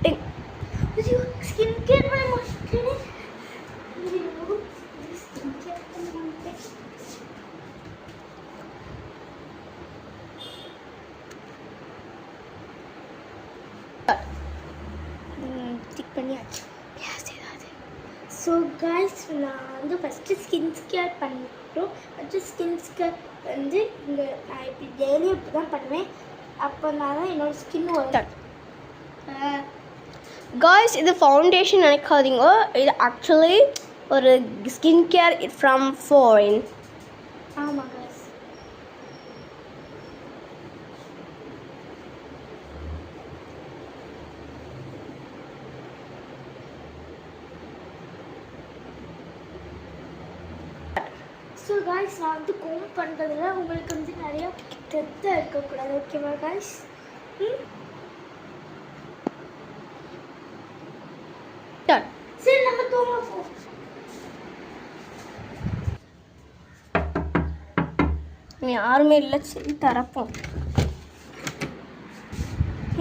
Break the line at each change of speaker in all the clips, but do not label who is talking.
starting.
Skincare பண்ண மாட்டேன். Skincare பண்ண மாட்டேன்.
டிக் பண்ணியாச்சு.
ஸோ காய்ஸ் நான் வந்து ஃபஸ்ட்டு ஸ்கின் கேர் பண்ணிட்டோம். ஃபஸ்ட்டு ஸ்கின் கேர் வந்து இங்கே நான் இப்படி டெய்லியும் இப்படி தான் பண்ணுவேன். அப்போனா தான் என்னோடய ஸ்கின் வரும்.
காய்ஸ் இது ஃபவுண்டேஷன் நினைக்காதீங்க, இது ஆக்சுவலி ஒரு ஸ்கின் கேர் ஃப்ரம் ஃபாரின்.
ஆமாம் காய்ஸ். ஸோ காய்ஸ் நான் வந்து கோம் பண்ணுறதுல உங்களுக்கு வந்து நிறையா டெத்தாக இருக்கக்கூடாது. ஓகேவா காய்ஸ்? சரி நம்ம தூங்க போ.
யாருமே இல்லை, சரி தரப்போம்.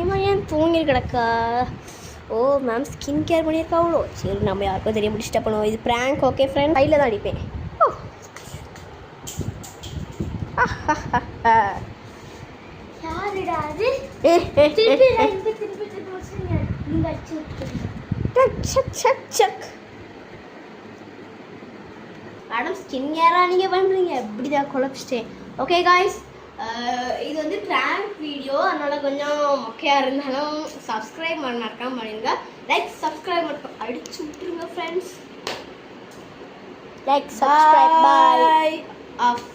ஏமா ஏன் தூங்கி கிடக்கா? ஓ மேம் ஸ்கின் கேர் பண்ணியிருக்காவளோ. சரி நம்ம யாருக்கும் தெரிய முடிச்சுட்டா பண்ணுவோம். இது ப்ராங்க். ஓகே ஃப்ரெண்ட், கையில் தான் அடிப்பேன்.
யாருடா அது? நீங்க அடிச்சு விட்டுருங்க.
மேடம் ஸ்கின் கேராக நீங்கள் பண்ணுறீங்க, எப்படி தான் குழப்பிச்சிட்டேன். ஓகே காய்ஸ், இது வந்து ப்ராங்க் வீடியோ, அதனால் கொஞ்சம் மொக்கையாக இருந்தாலும் சப்ஸ்கிரைப் மறக்காம பண்ணிடுங்க. லைக் சப்ஸ்கிரைப் மட்டும் அடிச்சு விட்டுருங்க friends. Like subscribe. Bye. Of.